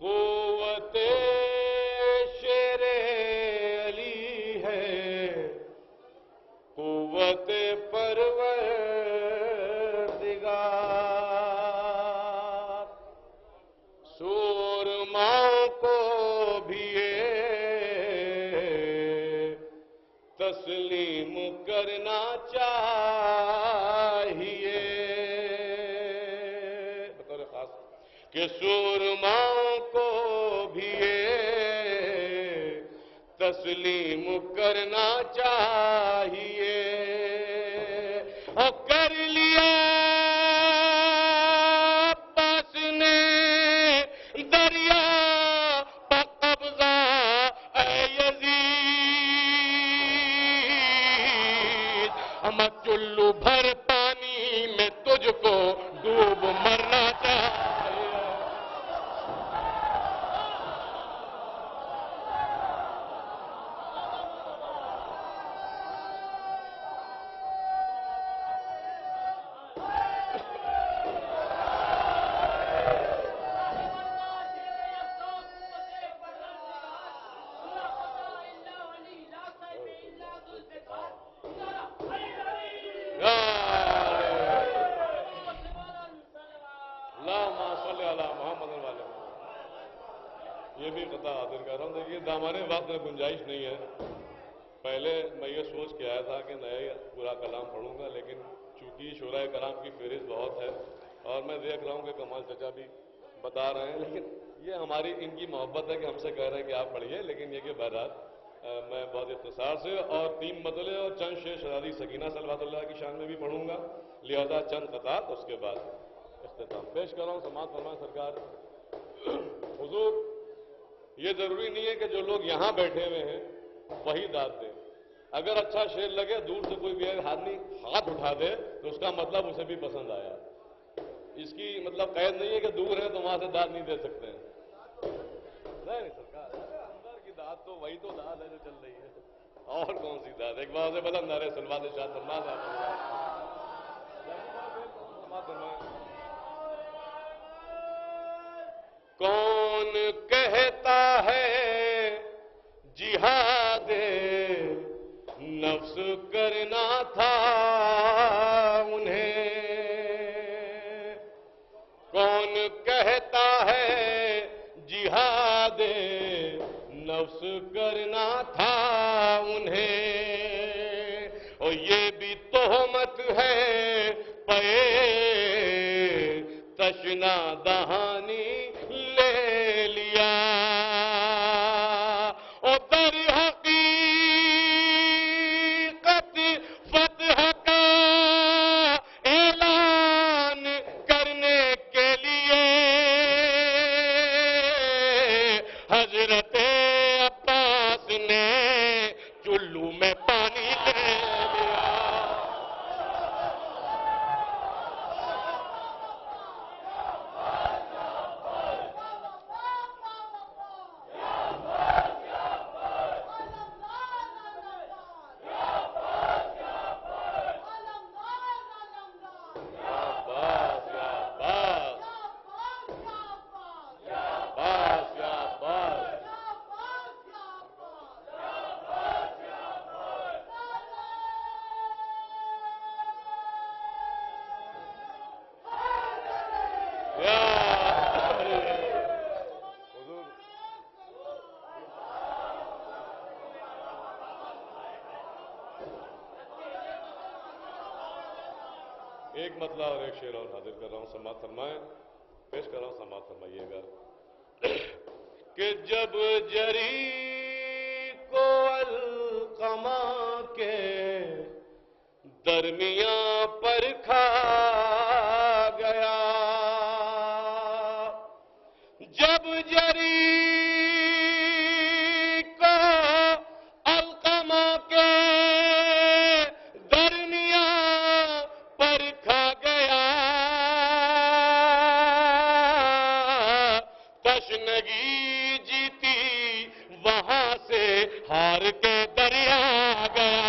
قوت شیر علی ہے قوت پروردگار، سورماؤں کو بھی تسلیم کرنا چاہیے، بطور خاص کہ سورماؤں کو بھی تسلیم کرنا چاہیے، اور کر لیا عباس نے دریا پہ قبضہ اے یزید، ہم چلو بھر پانی میں تجھ کو ڈوب مرنا چاہیے۔ یہ بھی قطع حاضر کر رہا ہوں۔ دیکھیے دامانے وقت میں گنجائش نہیں ہے۔ پہلے میں یہ سوچ کے آیا تھا کہ نئے پورا کلام پڑھوں گا، لیکن چونکہ شورائے کرام کی فہرست بہت ہے اور میں دیکھ رہا ہوں کہ کمال چچا بھی بتا رہے ہیں، لیکن یہ ہماری ان کی محبت ہے کہ ہم سے کہہ رہے ہیں کہ آپ پڑھیے، لیکن یہ کہ بہرحال میں بہت اختصار سے اور 3 مطلع اور چند شعر شہزادی سکینہ صلوات اللہ کی شان میں بھی پڑھوں گا، لہذا چند قطعات اس کے بعد اختتام پیش کر رہا ہوں۔ سماعت فرمائیں سرکار۔ حضور، یہ ضروری نہیں ہے کہ جو لوگ یہاں بیٹھے ہوئے ہیں وہی داد دیں۔ اگر اچھا شعر لگے، دور سے کوئی بھی آدمی ہاتھ اٹھا دے تو اس کا مطلب اسے بھی پسند آیا۔ اس کی مطلب قید نہیں ہے کہ دور ہے تو وہاں سے داد نہیں دے سکتے ہیں۔ نہیں سرکار، اندر کی داد تو وہی تو داد ہے جو چل رہی ہے، اور کون سی داد؟ ایک بار سے بلند نعرے صلوات شاہ سلمان صاحب۔ کون کہتا ہے جہاد نفس کرنا تھا انہیں، کون کہتا ہے جہاد نفس کرنا تھا انہیں، اور یہ بھی تہمت ہے پے تشنا دہانی لے لیا، اور در حقیقت فتح کا اعلان کرنے کے لیے حضرت عباس نے چلو میں پانی لے لیا۔ ایک مطلع اور ایک شعر اور حاضر کر رہا ہوں، سماعت فرمائیں، پیش کر رہا ہوں، سماعت فرمائیے گا کہ جب جری کو القمہ کے درمیاں پر کھا گیا، جب جری کو القمہ کے درمیاں پر کھا گیا، تشنگی جیتی وہاں سے ہار کے دریا گیا۔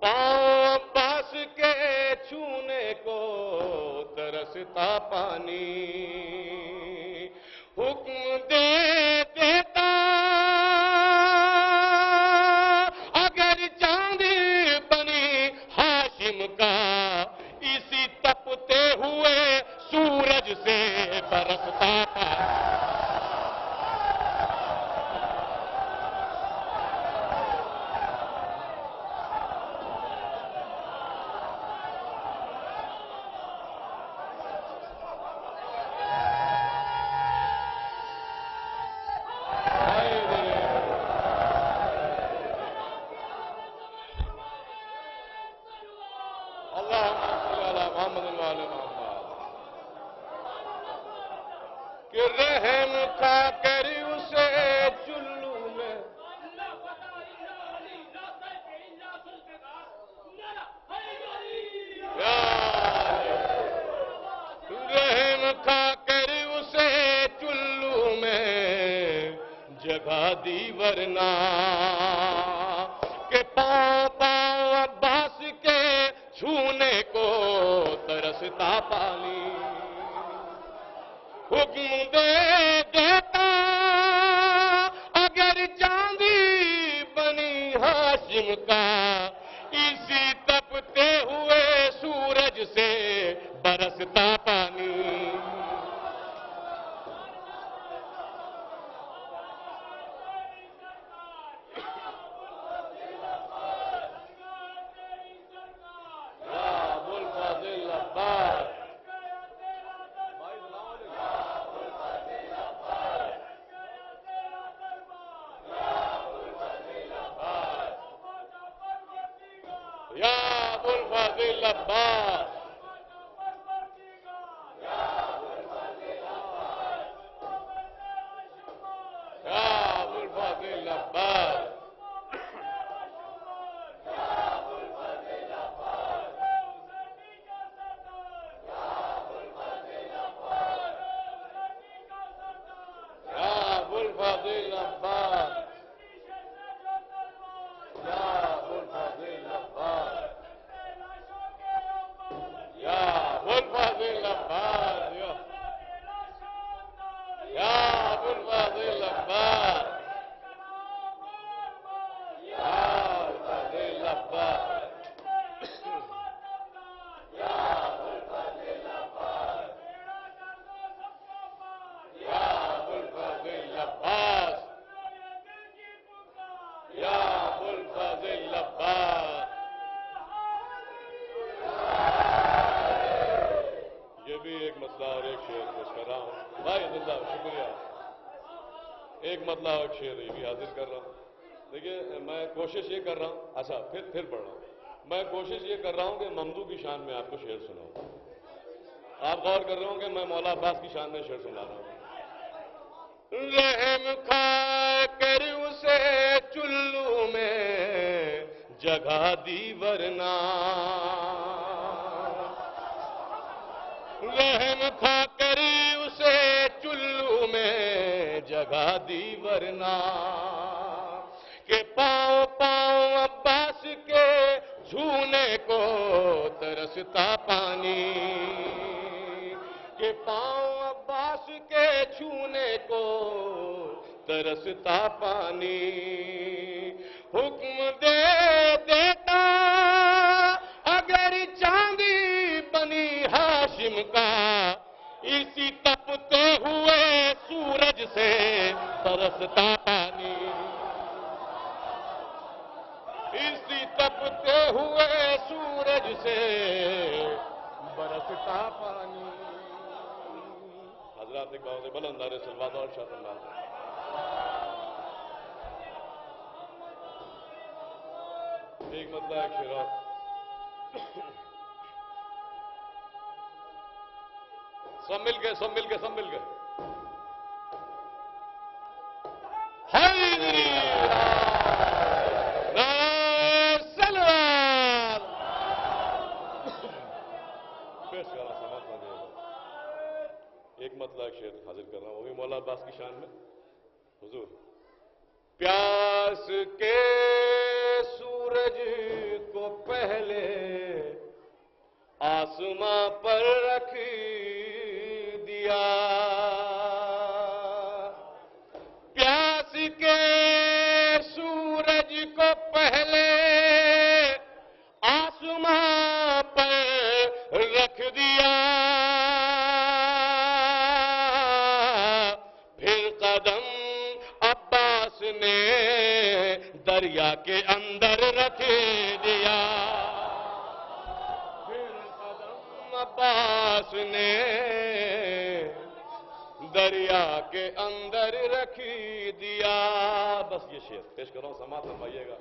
پاؤں عباس کے چھونے کو ترستا پانی، حکم دے دیتا اگر چاندی بنی ہاشم کا، اسی تپتے ہوئے سورج سے برستا پانی۔ کہ رحم کھا کر اسے چلو میں، رحم کھا کر اسے چلو میں جگہ دی، ورنہ کہ پاؤں پاؤں عباس کے چھونے کو ترستا پانی، حکم دے دیتا اگر چاندی بنی ہاشم کا، اسی تپتے ہوئے سورج سے برستا پانی۔ یا ابو الفضل عباس، یا ابو الفضل عباس، ایک مطلب ایک شعر یہ بھی حاضر کر رہا ہوں۔ دیکھیے میں کوشش یہ کر رہا ہوں، اچھا پھر پڑھ رہا ہوں، میں کوشش یہ کر رہا ہوں کہ ممدوح کی شان میں آپ کو شعر سناؤں۔ آپ غور کر رہے ہوں کہ میں مولا عباس کی شان میں شعر سنا رہا ہوں۔ رحم کھا کر اسے چلو میں جگہ دی، ورنہ رحم کھا کر اسے چلو میں جگہ دی، ورنہ کہ پاؤں پاؤں عباس کے چھونے کو ترستا پانی، کہ پاؤں عباس کے چھونے کو ترستا پانی، حکم دے دیتا اگر چاندی بنی ہاشم کا، اسی تپتے ہوئے سورج سے برستا پانی، اسی تپتے ہوئے سورج سے برستا پانی۔ حضرات ایک بار سے بلند نعرے صلوات اور شاد اللہ۔ ایک مطلب ایک شعر، سب مل کے سب مل کے سب مل کے ایک مطلب ایک شعر حاضر کر رہا ہوں، وہ بھی مولا عباس کی شان میں۔ حضور پیاس کے سورج کو آسماں پر رکھ دیا، پیاس کے سورج کو پہلے آسماں پر رکھ دیا، پھر قدم عباس نے دریا کے اندر رکھ دیا، پھر قدم عباس نے دریا کے اندر رکھ دیا۔ بس یہ شعر پیش کر رہا ہوں، سماعت فرمائیے گا۔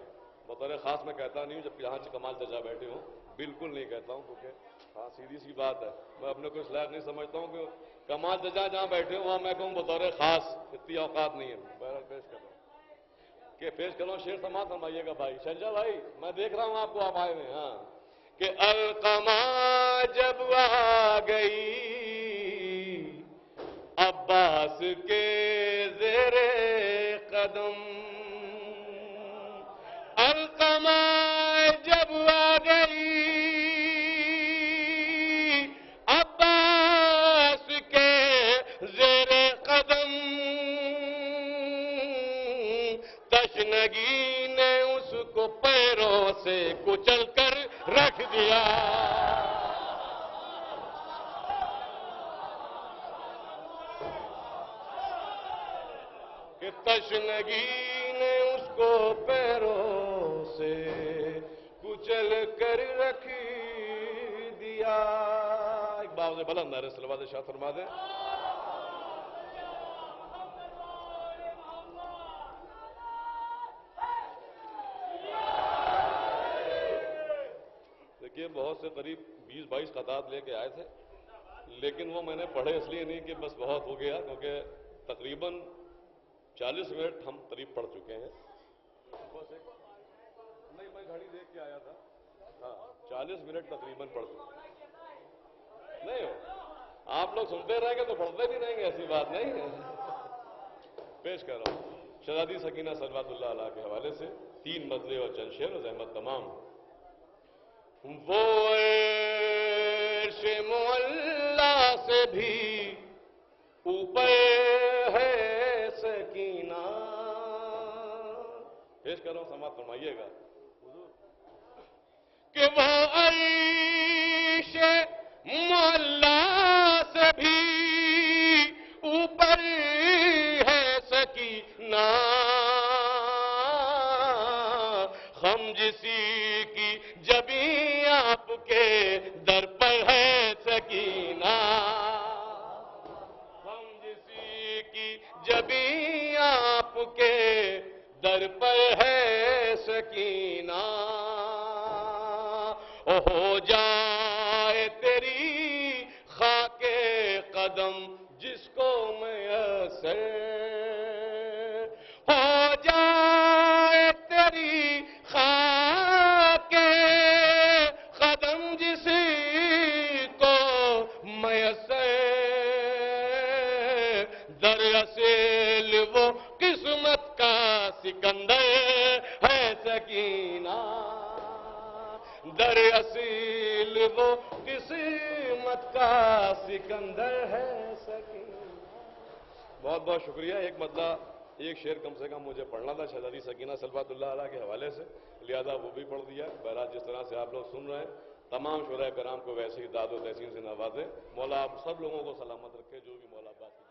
بطور خاص میں کہتا نہیں ہوں جب یہاں سے کمال چچا بیٹھے ہوں، بالکل نہیں کہتا ہوں، کیونکہ ہاں سیدھی سی بات ہے، میں اپنے کو اس لائق نہیں سمجھتا ہوں کہ کمال چچا جہاں بیٹھے ہوں وہاں میں کہوں بطور خاص، اتنی اوقات نہیں ہے۔ بہرحال پیش کر رہا ہوں کہ پیش کر رہا ہوں شعر، سماعت فرمائیے گا بھائی شہنشاہ بھائی، میں دیکھ رہا ہوں آپ کو، آپ آئے ہوئے، ہاں، کہ القمہ جب آ گئی عباس کے زیر قدم، القمہ جب آ گئی عباس کے زیر قدم، تشنگی نے اس کو پیروں سے کچل کر رکھ دیا، کہ تشنگی نے اس کو پیروں سے کچل کر رکھ دیا۔ ایک بار سے بلند نعرہ صلوات ارشاد فرما دیں۔ دیکھیے بہت سے قریب 20-22 خطات لے کے آئے تھے، لیکن وہ میں نے پڑھے اس لیے نہیں کہ بس بہت ہو گیا، کیونکہ تقریباً 40 منٹ ہم قریب پڑھ چکے ہیں۔ نہیں میں گھڑی دیکھ کے آیا تھا، ہاں 40 منٹ تقریباً پڑھ چکے نہیں ہو، آپ لوگ سنتے رہیں گے تو پڑھتے بھی رہیں گے، ایسی بات نہیں ہے۔ پیش کر رہا ہوں شہزادی سکینہ صلوات اللہ علیہ کے حوالے سے 3 مطلع اور چند شعر و زحمت تمام۔ وہ عرش معلیٰ سے بھی اوپر ہے سکینہ، پیش کر رہا ہوں سماعت فرمائیے گا، کہ وہ عرش معلیٰ سے بھی اوپر ہے سکینہ، ہم جسی کی جبیں آپ کے در پر ہے سکینہ، ہم جسی کی جبیں آپ کے در پر ہے سکینہ، ہو جائے تیری خاک قدم جس کو میسر، ہو جائے تیری خاک قدم جس کو میسر، در اصل وہ قسمت کا سکندر ہے سکینہ، در اصل وہ قسمت کا سکندر ہے سکینہ۔ بہت بہت شکریہ۔ ایک مطلع ایک شعر کم سے کم مجھے پڑھنا تھا شہزادی سکینہ صلوات اللہ علیہ کے حوالے سے، لہذا وہ بھی پڑھ دیا۔ بہرحال جس طرح سے آپ لوگ سن رہے ہیں، تمام شعراء کرام کو ویسے ہی داد و تحسین سے نوازے۔ مولا آپ سب لوگوں کو سلامت رکھے، جو بھی مولا بات